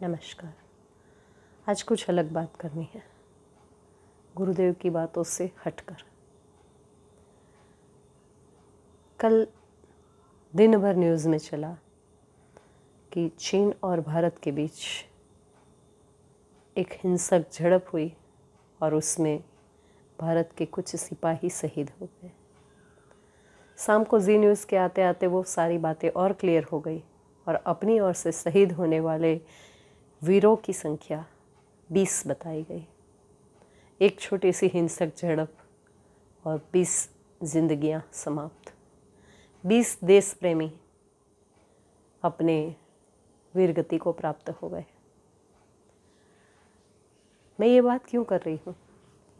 नमस्कार। आज कुछ अलग बात करनी है, गुरुदेव की बातों से हटकर। कल दिन भर न्यूज़ में चला कि चीन और भारत के बीच एक हिंसक झड़प हुई और उसमें भारत के कुछ सिपाही शहीद हो गए। शाम को जी न्यूज़ के आते आते वो सारी बातें और क्लियर हो गई और अपनी ओर से शहीद होने वाले वीरों की संख्या 20 बताई गई। एक छोटी सी हिंसक झड़प और 20 जिंदगियां समाप्त। 20 देश प्रेमी अपने वीरगति को प्राप्त हो गए। मैं ये बात क्यों कर रही हूँ?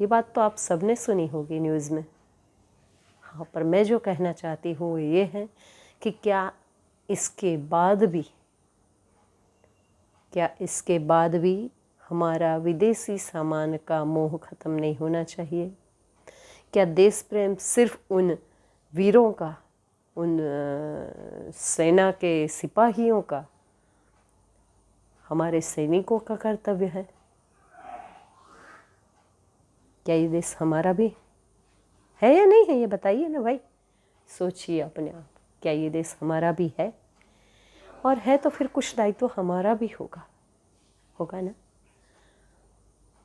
ये बात तो आप सबने सुनी होगी न्यूज़ में। हाँ, पर मैं जो कहना चाहती हूँ वो ये है कि क्या इसके बाद भी हमारा विदेशी सामान का मोह खत्म नहीं होना चाहिए? क्या देश प्रेम सिर्फ उन वीरों का, उन सेना के सिपाहियों का, हमारे सैनिकों का कर्तव्य है? क्या ये देश हमारा भी है या नहीं है? ये बताइए ना भाई, सोचिए अपने आप। क्या ये देश हमारा भी है? और है तो फिर कुछ दायित्व हमारा भी होगा ना।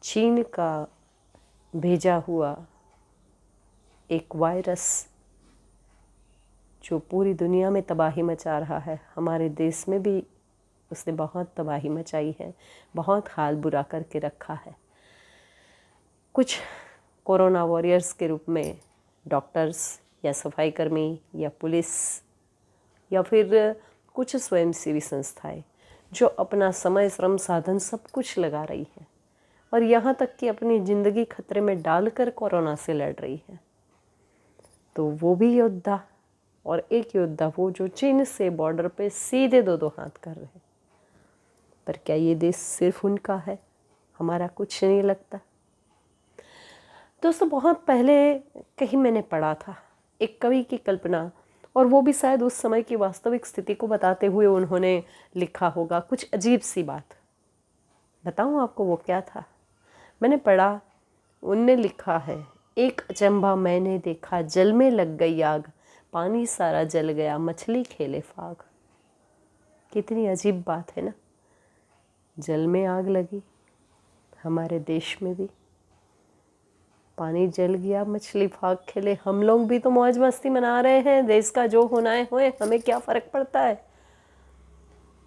चीन का भेजा हुआ एक वायरस जो पूरी दुनिया में तबाही मचा रहा है, हमारे देश में भी उसने बहुत तबाही मचाई है, बहुत हाल बुरा करके रखा है। कुछ कोरोना वॉरियर्स के रूप में डॉक्टर्स या सफाई कर्मी या पुलिस या फिर कुछ स्वयंसेवी संस्थाएं जो अपना समय, श्रम, साधन सब कुछ लगा रही है और यहाँ तक कि अपनी ज़िंदगी खतरे में डालकर कोरोना से लड़ रही है। तो वो भी योद्धा, और एक योद्धा वो जो चीन से बॉर्डर पे सीधे दो हाथ कर रहे। पर क्या ये देश सिर्फ उनका है? हमारा कुछ नहीं लगता? दोस्तों, बहुत पहले कहीं मैंने पढ़ा था एक कवि की कल्पना, और वो भी शायद उस समय की वास्तविक स्थिति को बताते हुए उन्होंने लिखा होगा कुछ अजीब सी बात। बताऊं आपको वो क्या था? मैंने पढ़ा, उनने लिखा है, एक अचंभा मैंने देखा, जल में लग गई आग, पानी सारा जल गया, मछली खेले फाग। कितनी अजीब बात है ना। जल में आग लगी, हमारे देश में भी पानी जल गया, मछली फाग खेले। हम लोग भी तो मौज मस्ती मना रहे हैं, देश का जो होना है होए, हमें क्या फ़र्क पड़ता है?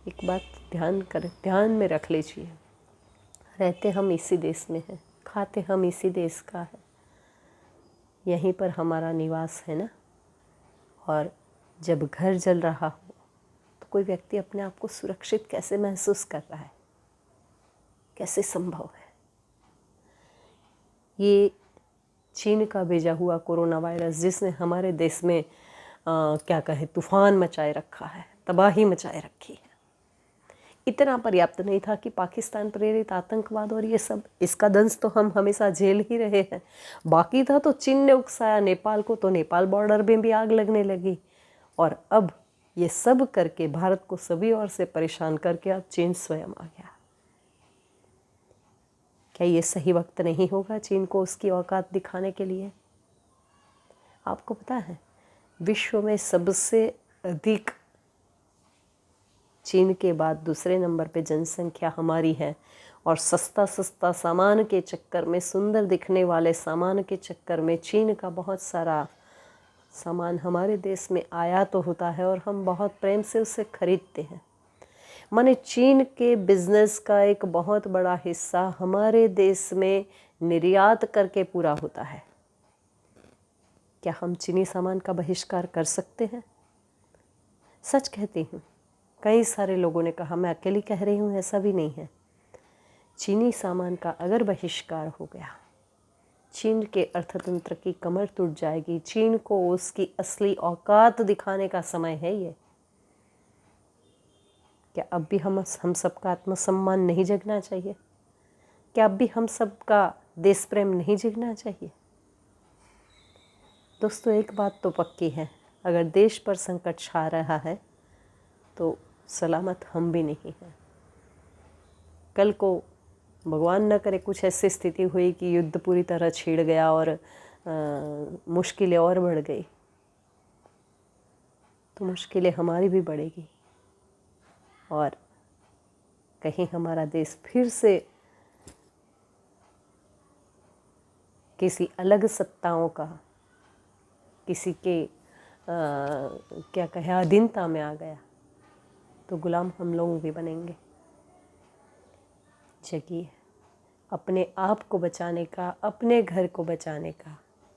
एक बात ध्यान में रख लीजिए, रहते हम इसी देश में हैं, खाते हम इसी देश का है, यहीं पर हमारा निवास है ना। और जब घर जल रहा हो तो कोई व्यक्ति अपने आप को सुरक्षित कैसे महसूस कर रहा है? कैसे संभव है? ये चीन का भेजा हुआ कोरोना वायरस जिसने हमारे देश में क्या कहे तूफान मचाए रखा है, तबाही मचाए रखी है, इतना पर्याप्त नहीं था कि पाकिस्तान प्रेरित आतंकवाद और ये सब, इसका दंश तो हम हमेशा झेल ही रहे हैं। बाकी था तो चीन ने उकसाया नेपाल को, तो नेपाल बॉर्डर में भी आग लगने लगी, और अब ये सब करके भारत को सभी ओर से परेशान करके अब चीन स्वयं आ गया। क्या ये सही वक्त नहीं होगा चीन को उसकी औकात दिखाने के लिए? आपको पता है, विश्व में सबसे अधिक चीन के बाद दूसरे नंबर पे जनसंख्या हमारी है, और सस्ता सामान के चक्कर में, सुंदर दिखने वाले सामान के चक्कर में चीन का बहुत सारा सामान हमारे देश में आयात तो होता है और हम बहुत प्रेम से उसे खरीदते हैं। माने चीन के बिजनेस का एक बहुत बड़ा हिस्सा हमारे देश में निर्यात करके पूरा होता है। क्या हम चीनी सामान का बहिष्कार कर सकते हैं? सच कहती हूँ, कई सारे लोगों ने कहा, मैं अकेली कह रही हूँ, ऐसा भी नहीं है। चीनी सामान का अगर बहिष्कार हो गया, चीन के अर्थतंत्र की कमर टूट जाएगी। चीन को उसकी असली औकात दिखाने का समय है ये। क्या अब भी हम सबका आत्मसम्मान नहीं जगना चाहिए? क्या अब भी हम सबका देश प्रेम नहीं जगना चाहिए? दोस्तों, एक बात तो पक्की है, अगर देश पर संकट छा रहा है तो सलामत हम भी नहीं हैं। कल को भगवान न करे कुछ ऐसी स्थिति हुई कि युद्ध पूरी तरह छिड़ गया और मुश्किलें और बढ़ गई, तो मुश्किलें हमारी भी बढ़ेगी और कहीं हमारा देश फिर से किसी अलग सत्ताओं का, किसी के क्या कहें अधीनता में आ गया, तो गुलाम हम लोग भी बनेंगे। जगिए, अपने आप को बचाने का, अपने घर को बचाने का।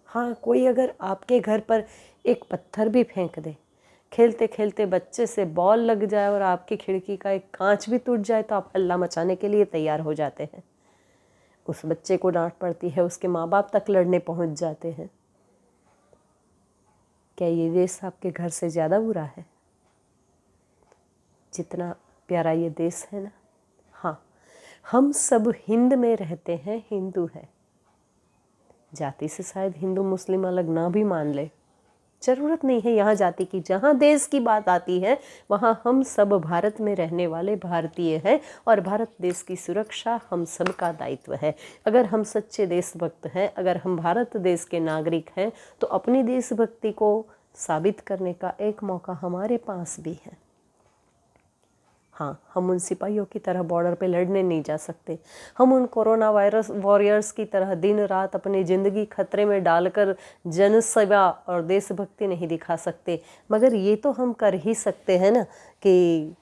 हाँ, कोई अगर आपके घर पर एक पत्थर भी फेंक दे, खेलते खेलते बच्चे से बॉल लग जाए और आपकी खिड़की का एक कांच भी टूट जाए, तो आप हल्ला मचाने के लिए तैयार हो जाते हैं। उस बच्चे को डांट पड़ती है, उसके माँ बाप तक लड़ने पहुंच जाते हैं। क्या ये देश आपके घर से ज़्यादा बुरा है? जितना प्यारा ये देश है ना। हाँ, हम सब हिंद में रहते हैं, हिंदू है। जाति से शायद हिंदू मुस्लिम अलग ना भी मान ले, ज़रूरत नहीं है यहाँ जाति की। जहाँ देश की बात आती है वहाँ हम सब भारत में रहने वाले भारतीय हैं और भारत देश की सुरक्षा हम सब का दायित्व है। अगर हम सच्चे देशभक्त हैं, अगर हम भारत देश के नागरिक हैं, तो अपनी देशभक्ति को साबित करने का एक मौका हमारे पास भी है। हाँ, हम उन सिपाहियों की तरह बॉर्डर पे लड़ने नहीं जा सकते। हम उन कोरोना वायरस वॉरियर्स की तरह दिन रात अपनी ज़िंदगी खतरे में डालकर जन सेवा और देशभक्ति नहीं दिखा सकते। मगर ये तो हम कर ही सकते हैं ना कि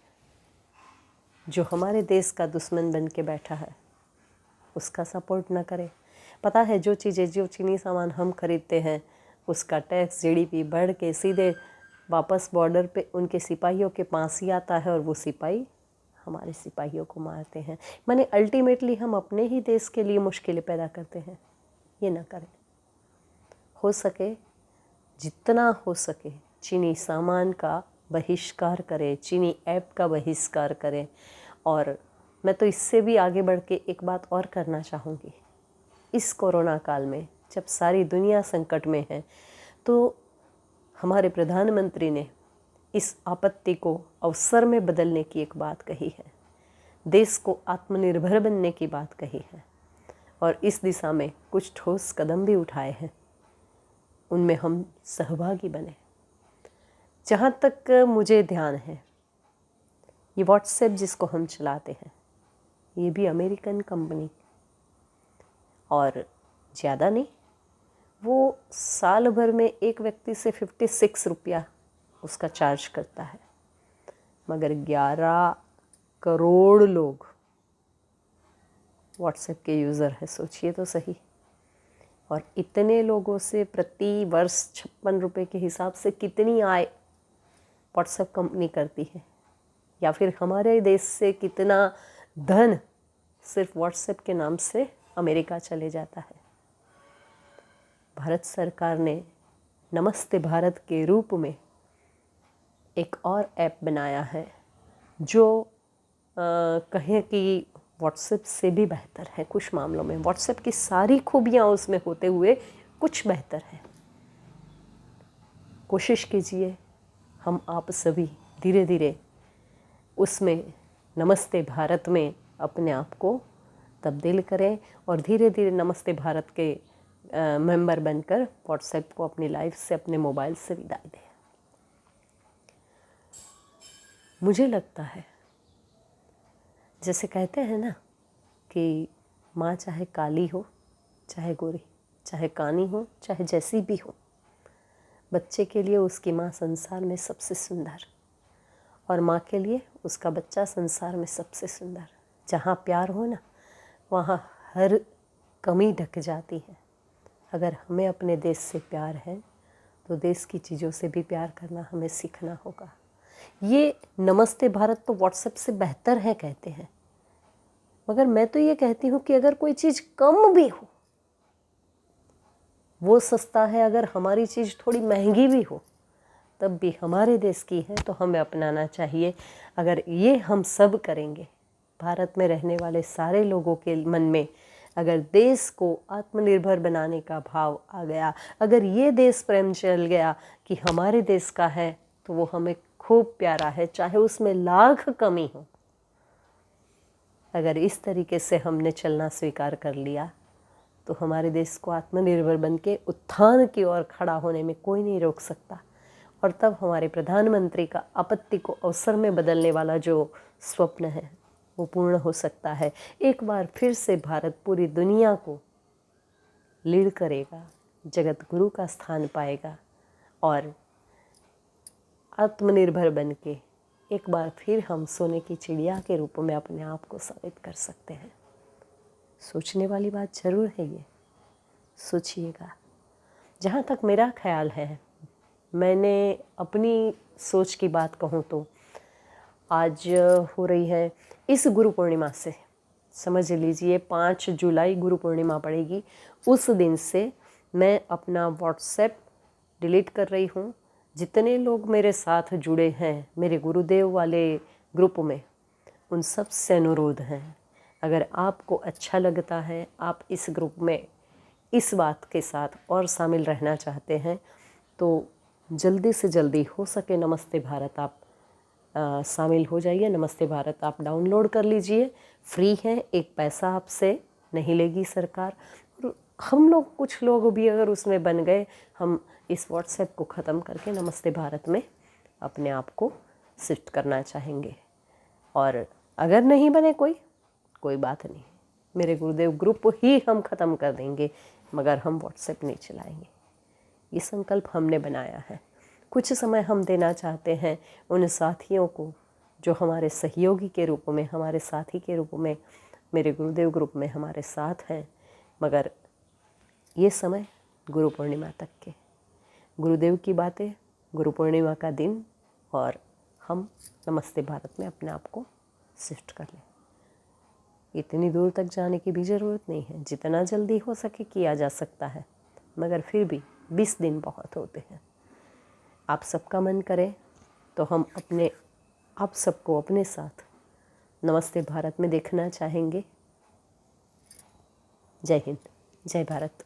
जो हमारे देश का दुश्मन बन के बैठा है उसका सपोर्ट ना करें। पता है, जो चीज़ें, जो चीनी सामान हम खरीदते हैं उसका टैक्स जीडीपी बढ़ के सीधे वापस बॉर्डर पे उनके सिपाहियों के पास ही आता है और वो सिपाही हमारे सिपाहियों को मारते हैं। माने अल्टीमेटली हम अपने ही देश के लिए मुश्किलें पैदा करते हैं। ये ना करें। हो सके, जितना हो सके चीनी सामान का बहिष्कार करें, चीनी ऐप का बहिष्कार करें। और मैं तो इससे भी आगे बढ़ के एक बात और करना चाहूँगी। इस कोरोना काल में जब सारी दुनिया संकट में है, तो हमारे प्रधानमंत्री ने इस आपत्ति को अवसर में बदलने की एक बात कही है, देश को आत्मनिर्भर बनने की बात कही है और इस दिशा में कुछ ठोस कदम भी उठाए हैं। उनमें हम सहभागी बने। जहाँ तक मुझे ध्यान है, ये व्हाट्सएप जिसको हम चलाते हैं, ये भी अमेरिकन कंपनी, और ज़्यादा नहीं, वो साल भर में एक व्यक्ति से 56 रुपया उसका चार्ज करता है। मगर 11 करोड़ लोग व्हाट्सएप के यूज़र हैं, सोचिए तो सही। और इतने लोगों से प्रति वर्ष 56 रुपये के हिसाब से कितनी आय व्हाट्सएप कंपनी करती है, या फिर हमारे देश से कितना धन सिर्फ व्हाट्सएप के नाम से अमेरिका चले जाता है। भारत सरकार ने नमस्ते भारत के रूप में एक और ऐप बनाया है जो कहें कि व्हाट्सएप से भी बेहतर है। कुछ मामलों में व्हाट्सएप की सारी खूबियाँ उसमें होते हुए कुछ बेहतर है। कोशिश कीजिए, हम आप सभी धीरे धीरे उसमें नमस्ते भारत में अपने आप को तब्दील करें और धीरे धीरे नमस्ते भारत के मेंबर बनकर व्हाट्सएप को अपनी लाइफ से, अपने मोबाइल से विदाई दें। मुझे लगता है, जैसे कहते हैं ना कि माँ चाहे काली हो, चाहे गोरी, चाहे कानी हो, चाहे जैसी भी हो, बच्चे के लिए उसकी माँ संसार में सबसे सुंदर, और माँ के लिए उसका बच्चा संसार में सबसे सुंदर। जहाँ प्यार हो ना, वहाँ हर कमी ढक जाती है। अगर हमें अपने देश से प्यार है तो देश की चीज़ों से भी प्यार करना हमें सीखना होगा। ये नमस्ते भारत तो व्हाट्सएप से बेहतर है कहते हैं, मगर मैं तो ये कहती हूँ कि अगर कोई चीज़ कम भी हो, वो सस्ता है। अगर हमारी चीज़ थोड़ी महंगी भी हो, तब भी हमारे देश की है तो हमें अपनाना चाहिए। अगर ये हम सब करेंगे, भारत में रहने वाले सारे लोगों के मन में अगर देश को आत्मनिर्भर बनाने का भाव आ गया, अगर ये देश प्रेम चल गया कि हमारे देश का है, तो वो हमें खूब प्यारा है, चाहे उसमें लाख कमी हो। अगर इस तरीके से हमने चलना स्वीकार कर लिया तो हमारे देश को आत्मनिर्भर बन के उत्थान की ओर खड़ा होने में कोई नहीं रोक सकता। और तब हमारे प्रधानमंत्री का आपत्ति को अवसर में बदलने वाला जो स्वप्न है वो पूर्ण हो सकता है। एक बार फिर से भारत पूरी दुनिया को लीड करेगा, जगत गुरु का स्थान पाएगा और आत्मनिर्भर बन के एक बार फिर हम सोने की चिड़िया के रूप में अपने आप को साबित कर सकते हैं। सोचने वाली बात ज़रूर है ये, सोचिएगा। जहाँ तक मेरा ख्याल है, मैंने अपनी सोच की बात कहूँ तो आज हो रही है इस गुरु पूर्णिमा से, समझ लीजिए 5 जुलाई गुरु पूर्णिमा पड़ेगी, उस दिन से मैं अपना व्हाट्सएप डिलीट कर रही हूँ। जितने लोग मेरे साथ जुड़े हैं मेरे गुरुदेव वाले ग्रुप में, उन सब से अनुरोध है, अगर आपको अच्छा लगता है, आप इस ग्रुप में इस बात के साथ और शामिल रहना चाहते हैं, तो जल्दी से जल्दी हो सके नमस्ते भारत आप शामिल हो जाइए। नमस्ते भारत आप डाउनलोड कर लीजिए, फ्री है, एक पैसा आपसे नहीं लेगी सरकार। और हम लोग कुछ लोग भी अगर उसमें बन गए, हम इस व्हाट्सएप को ख़त्म करके नमस्ते भारत में अपने आप को शिफ्ट करना चाहेंगे। और अगर नहीं बने कोई बात नहीं, मेरे गुरुदेव ग्रुप ही हम ख़त्म कर देंगे, मगर हम व्हाट्सएप नहीं चलाएंगे। ये संकल्प हमने बनाया है। कुछ समय हम देना चाहते हैं उन साथियों को जो हमारे सहयोगी के रूप में, हमारे साथी के रूप में मेरे गुरुदेव ग्रुप में हमारे साथ हैं, मगर ये समय गुरु पूर्णिमा तक के। गुरुदेव की बातें, गुरु पूर्णिमा का दिन, और हम नमस्ते भारत में अपने आप को शिफ्ट कर लें। इतनी दूर तक जाने की भी ज़रूरत नहीं है, जितना जल्दी हो सके किया जा सकता है, मगर फिर भी 20 दिन बहुत होते हैं। आप सबका मन करे तो हम आप सबको अपने साथ नमस्ते भारत में देखना चाहेंगे। जय हिंद, जय भारत।